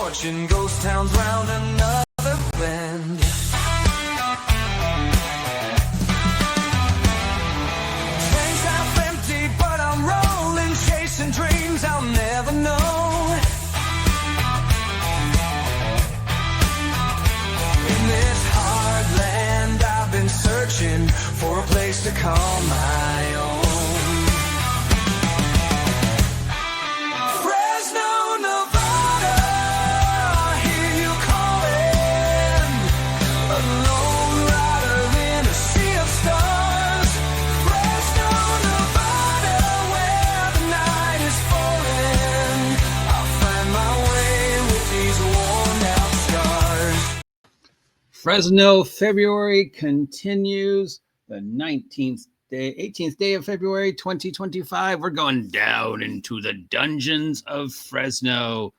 torching ghost towns round another bend. Trains half empty, but I'm rolling, chasing dreams I'll never know. In this hard land, I've been searching for a place to call my own. Fresno, February continues. The 19th day, 18th day of February, 2025. We're going down into the dungeons of Fresno.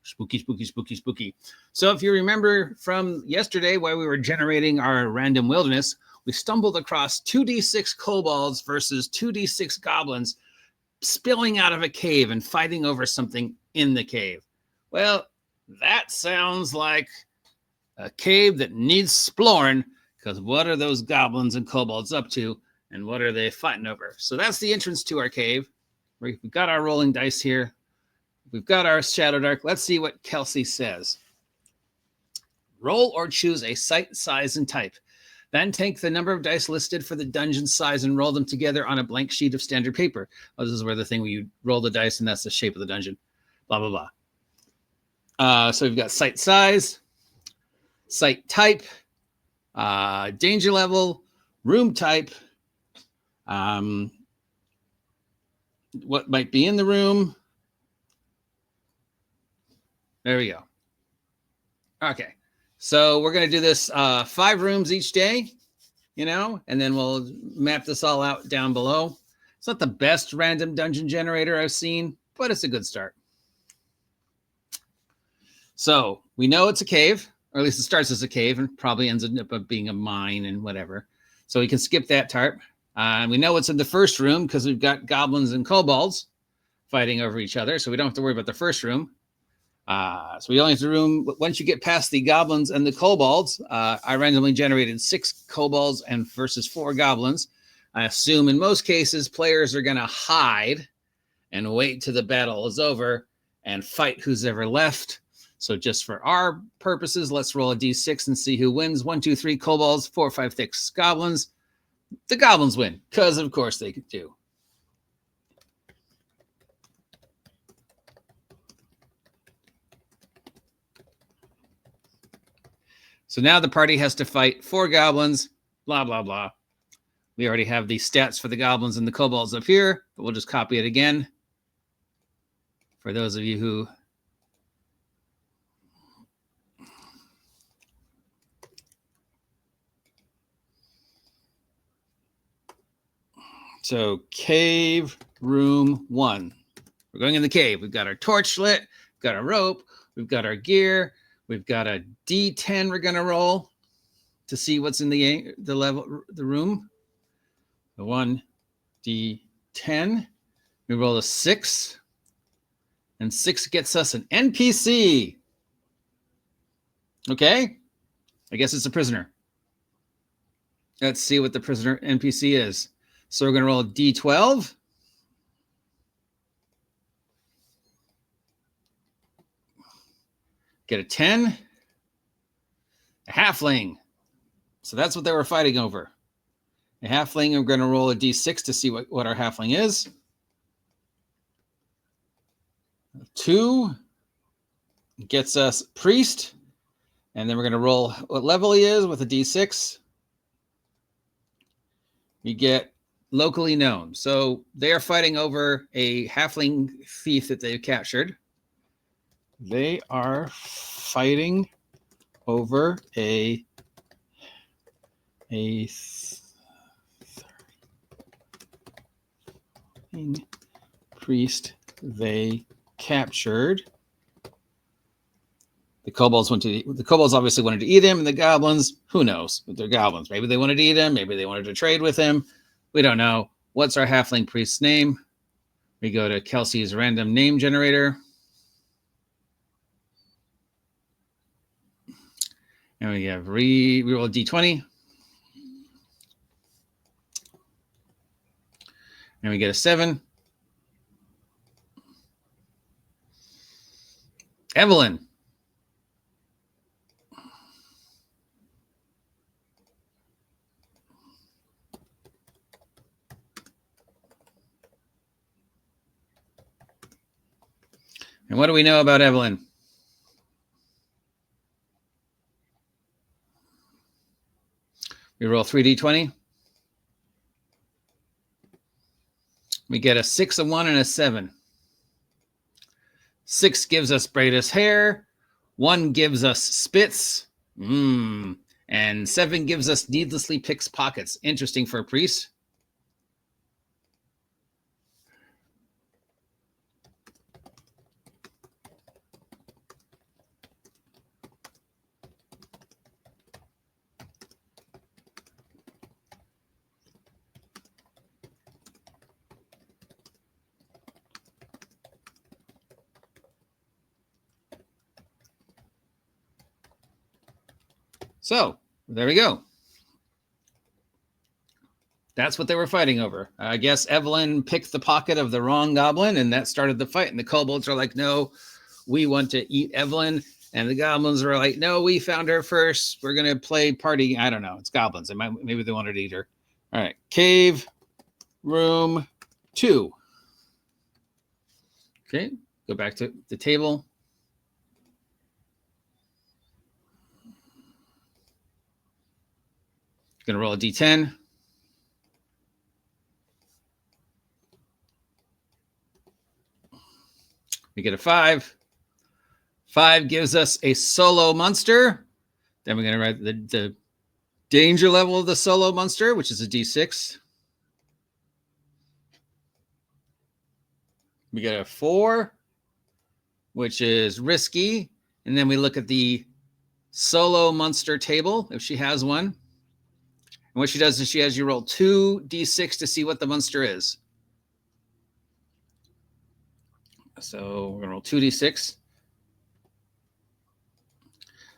Spooky, spooky, spooky, spooky. So if you remember from yesterday while we were generating our random wilderness, we stumbled across 2d6 kobolds versus 2d6 goblins spilling out of a cave and fighting over something in the cave. Well, that sounds like a cave that needs exploring, because what are those goblins and kobolds up to, and what are they fighting over? So that's the entrance to our cave. We've got our rolling dice here. We've got our Shadowdark. Let's see what Kelsey says. Roll or choose a site, size, and type. Then take the number of dice listed for the dungeon size and roll them together on a blank sheet of standard paper. Oh, this is where the thing where you roll the dice and that's the shape of the dungeon. Blah, blah, blah. So we've got site size, site type, danger level, room type, what might be in the room. There we go. Okay. So we're going to do this 5 rooms each day, and then we'll map this all out down below. It's not the best random dungeon generator I've seen, but it's a good start. So we know it's a cave, or at least it starts as a cave and probably ends up being a mine and whatever. So we can skip that tarp. And we know it's in the first room because we've got goblins and kobolds fighting over each other. So we don't have to worry about the first room. So we only have to room, once you get past the goblins and the kobolds, I randomly generated 6 kobolds and versus 4 goblins. I assume in most cases, players are going to hide and wait till the battle is over and fight who's ever left. So just for our purposes, let's roll a d6 and see who wins. 1, 2, 3 kobolds, 4, 5, 6 goblins. The goblins win, because of course they do. So now the party has to fight 4 goblins, blah, blah, blah. We already have the stats for the goblins and the kobolds up here, but we'll just copy it again. For those of you who... So cave room 1. We're going in the cave. We've got our torch lit, we've got our rope, we've got our gear, we've got a D10 we're going to roll to see what's in the room. The 1 D10. We roll a 6. And 6 gets us an NPC. Okay. I guess it's a prisoner. Let's see what the prisoner NPC is. So we're going to roll a D12. Get a 10. A halfling. So that's what they were fighting over. A halfling, we're going to roll a D6 to see what our halfling is. 2 gets us priest. And then we're going to roll what level he is with a D6. We get locally known. So they are fighting over a halfling thief that they've captured. They are fighting over a priest they captured. The kobolds obviously wanted to eat him, and the goblins, who knows? They're goblins. Maybe they wanted to eat him. Maybe they wanted to trade with him. We don't know. What's our halfling priest's name? We go to Kelsey's random name generator. And we have reroll a d20. And we get a 7. Evelyn. And what do we know about Evelyn? We roll 3d20. We get a 6, a 1, and a 7. 6 gives us braidless hair. 1 gives us spits. And 7 gives us needlessly picks pockets. Interesting for a priest. So there we go. That's what they were fighting over. I guess Evelyn picked the pocket of the wrong goblin, and that started the fight. And the kobolds are like, no, we want to eat Evelyn. And the goblins are like, no, we found her first. We're going to play party. I don't know. It's goblins. Maybe they wanted to eat her. All right. Cave room 2. Okay. Go back to the table. Going to roll a d10. We get a 5. 5 gives us a solo monster. Then we're going to write the danger level of the solo monster, which is a d6. We get a 4, which is risky. And then we look at the solo monster table, if she has one. And what she does is she has you roll 2d6 to see what the monster is. So we're going to roll 2d6.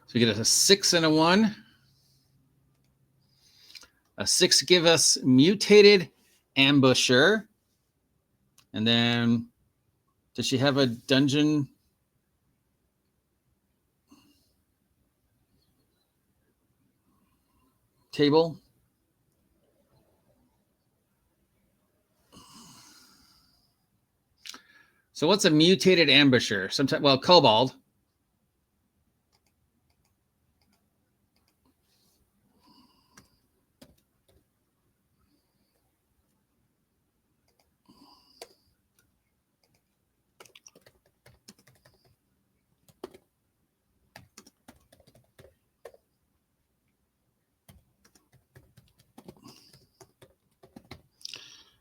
So we get a 6 and a 1. A 6 give us mutated ambusher. And then does she have a dungeon? Table? So what's a mutated ambusher? Sometimes, well, kobold.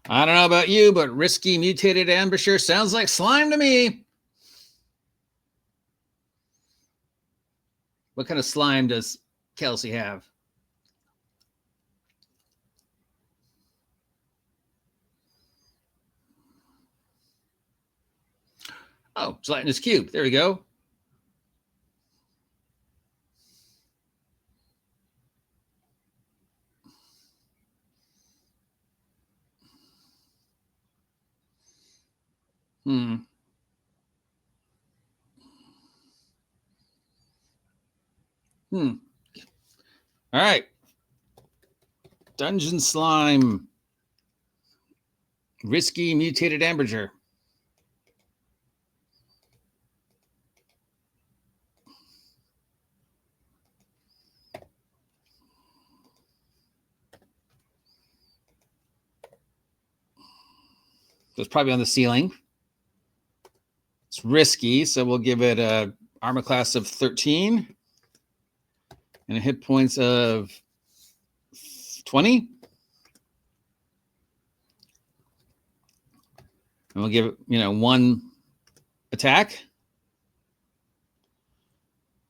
I don't know about you, but risky mutated ambusher sounds like slime to me. What kind of slime does Kelsey have? Oh, gelatinous cube. There we go. All right. Dungeon slime. Risky mutated ambusher. So it's probably on the ceiling. It's risky, so we'll give it a armor class of 13 and a hit points of 20. And we'll give it, 1 attack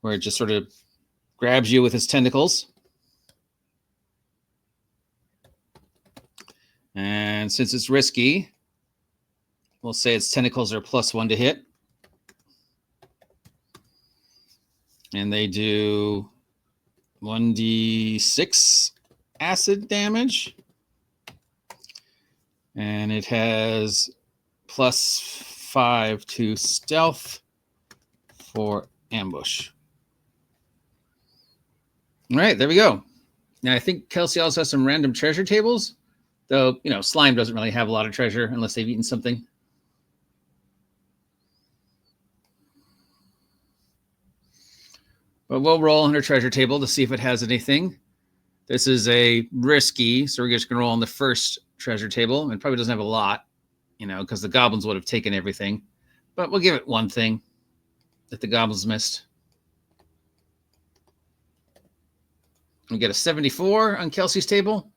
where it just sort of grabs you with its tentacles. And since it's risky, we'll say its tentacles are +1 to hit. And they do 1d6 acid damage. And it has +5 to stealth for ambush. All right, there we go. Now, I think Kelsey also has some random treasure tables, though, you know, slime doesn't really have a lot of treasure unless they've eaten something. But we'll roll on her treasure table to see if it has anything. This is a risky, so we're just going to roll on the first treasure table. It probably doesn't have a lot, you know, because the goblins would have taken everything. But we'll give it one thing that the goblins missed. We get a 74 on Kelsey's table.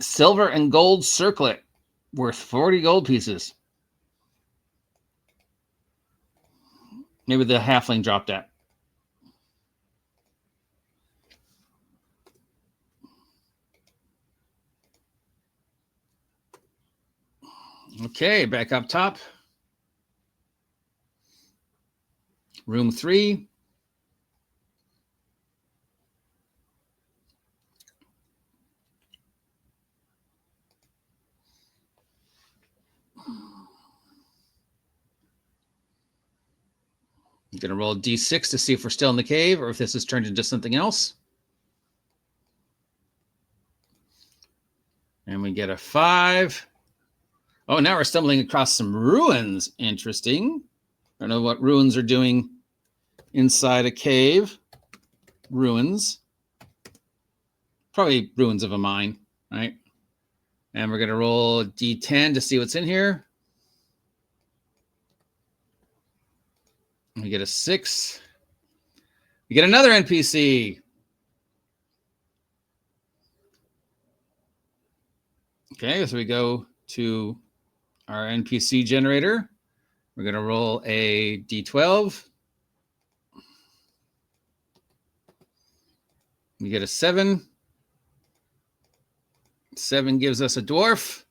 Silver and gold circlet worth 40 gold pieces. Maybe the halfling dropped that. Okay, back up top. Room 3. I'm going to roll a d6 to see if we're still in the cave or if this has turned into something else. And we get a 5. Oh, now we're stumbling across some ruins. Interesting. I don't know what ruins are doing inside a cave. Ruins. Probably ruins of a mine, right? And we're going to roll a d10 to see what's in here. We get a 6. We get another NPC. Okay, so we go to our NPC generator. We're going to roll a d12. We get a 7. 7 gives us a dwarf.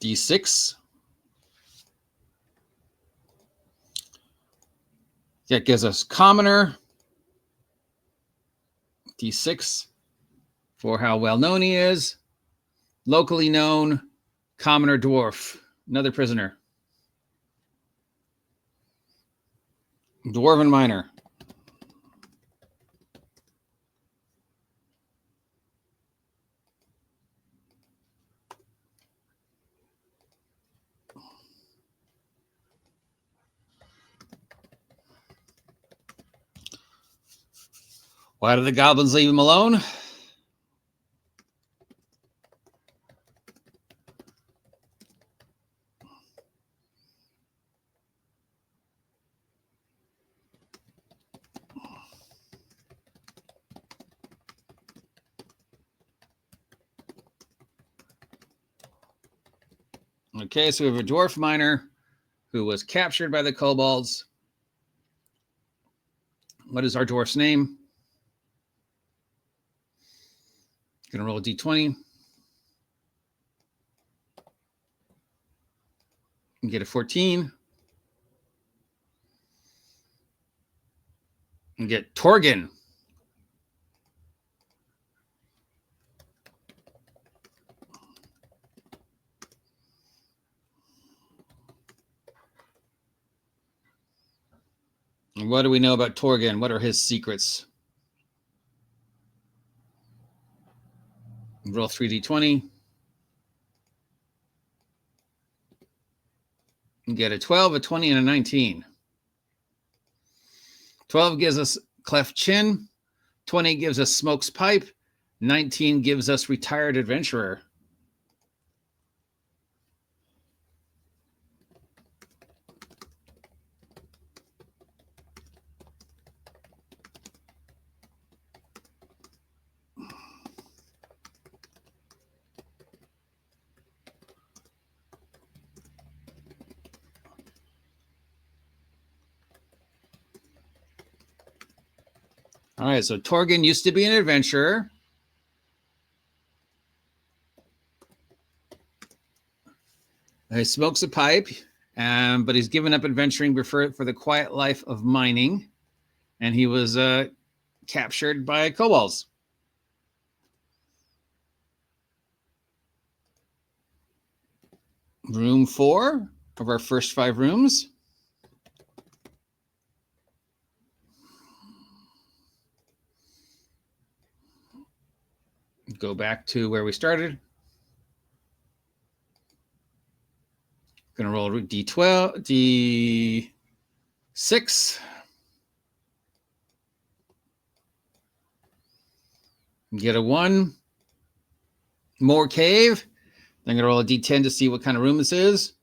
D6. That gives us commoner. D6 for how well known he is. Locally known, commoner dwarf. Another prisoner. Dwarven miner. Why do the goblins leave him alone? Okay, so we have a dwarf miner who was captured by the kobolds. What is our dwarf's name? Gonna roll a d20. And get a 14. And get Torgen. And what do we know about Torgen? What are his secrets? Roll 3d20. And get a 12, a 20, and a 19. 12 gives us cleft chin. 20 gives us smoke's pipe. 19 gives us retired adventurer. All right, so Torgen used to be an adventurer. He smokes a pipe, but he's given up adventuring for the quiet life of mining, and he was captured by kobolds. Room 4 of our first 5 rooms. Go back to where we started. Going to roll D12, D6. Get a 1. More cave. I'm going to roll a D10 to see what kind of room this is.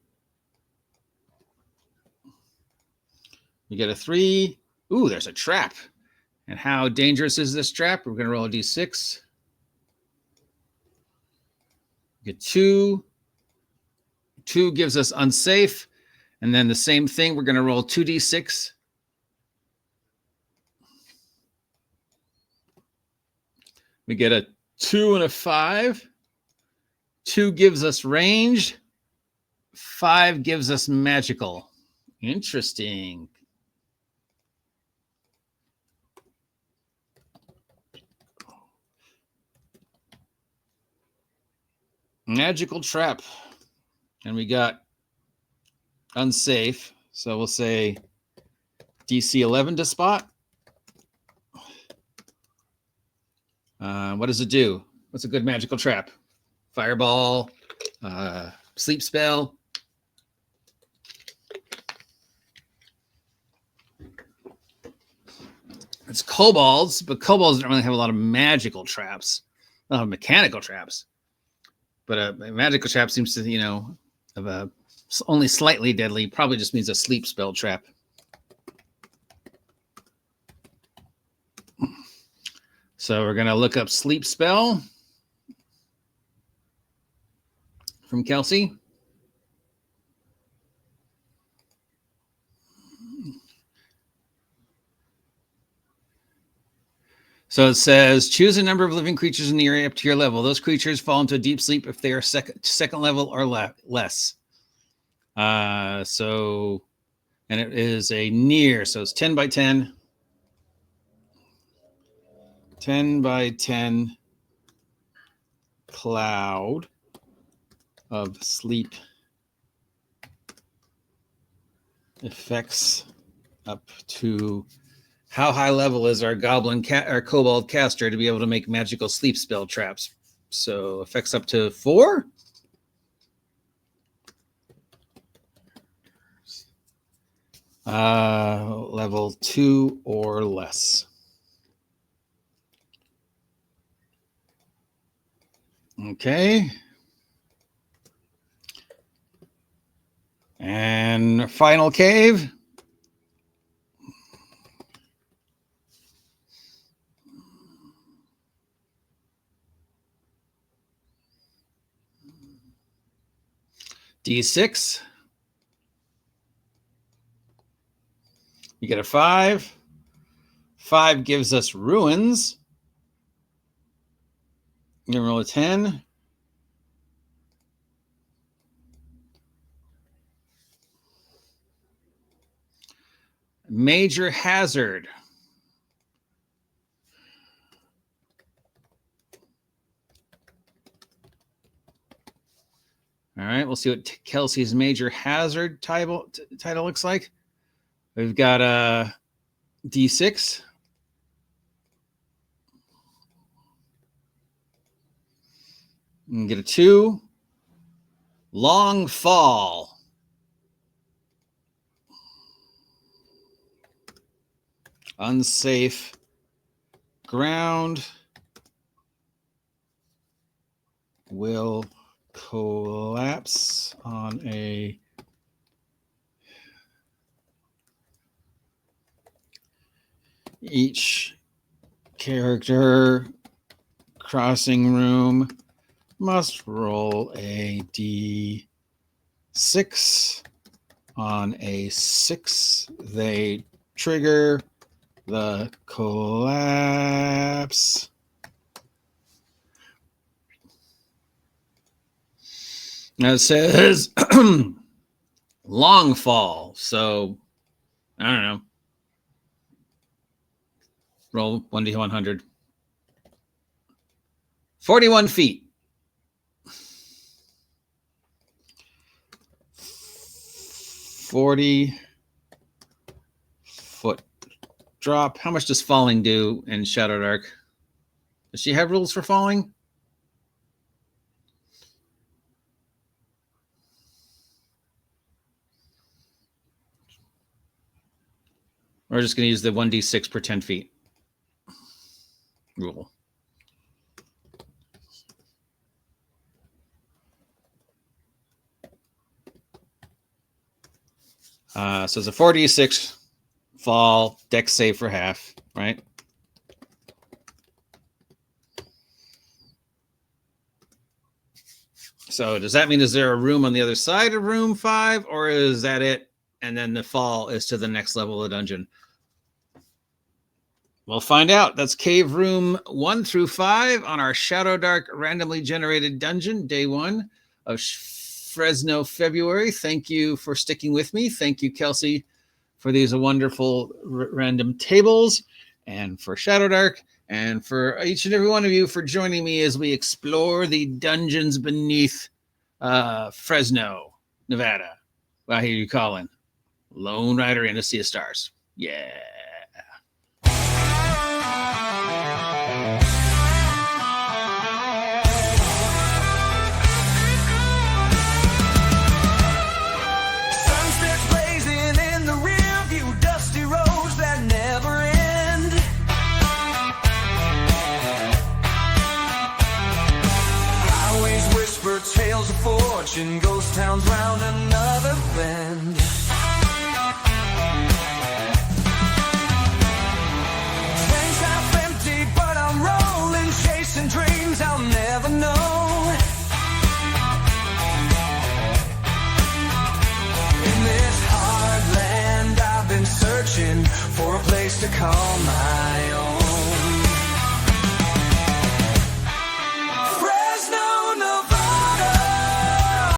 We get a 3. Ooh, there's a trap. And how dangerous is this trap? We're going to roll a D6. Get 2. 2 gives us unsafe. And then the same thing, we're going to roll 2d6. We get a 2 and a 5. 2 gives us range. 5 gives us magical. Interesting. Magical trap. And we got unsafe. So we'll say DC 11 to spot. What does it do? What's a good magical trap? Fireball, sleep spell. It's kobolds, but kobolds don't really have a lot of magical traps. A lot of mechanical traps. But a magical trap seems to, of a only slightly deadly. Probably just means a sleep spell trap. So we're going to look up sleep spell from Kelsey. So it says, choose a number of living creatures in the area up to your level. Those creatures fall into a deep sleep if they are second level or less. And it is a near, so it's 10 by 10. 10 by 10 cloud of sleep effects up to... How high level is our our kobold caster to be able to make magical sleep spell traps? So effects up to 4. Level 2 or less. Okay. And final cave. D6. You get a 5. 5 gives us ruins. You roll a 10. Major hazard. All right, we'll see what Kelsey's major hazard title looks like. We've got a D6. You can get a 2. Long fall. Unsafe ground will collapse on each character crossing room must roll a D6. On a 6, they trigger the collapse. Now it says long fall. So I don't know. Roll 1d100. 41 feet. 40-foot drop. How much does falling do in Shadowdark? Does she have rules for falling? We're just going to use the 1d6 per 10 feet rule. So it's a 4d6 fall, dex save for half, right? So does that mean, is there a room on the other side of room 5, or is that it? And then the fall is to the next level of the dungeon. We'll find out. That's cave room 1 through 5 on our Shadowdark randomly generated dungeon, day 1 of Fresno, February. Thank you for sticking with me. Thank you, Kelsey, for these wonderful random tables, and for Shadowdark, and for each and every one of you for joining me as we explore the dungeons beneath Fresno, Nevada. Well, here you calling Lone Rider in a Sea of Stars. Yeah. Sunsets blazing in the rear view, dusty roads that never end. Highways whisper tales of fortune, ghost towns round another bend. Trains half empty, but I'm rolling, chasing dreams I'll never know. In this hard land, I've been searching for a place to call my own.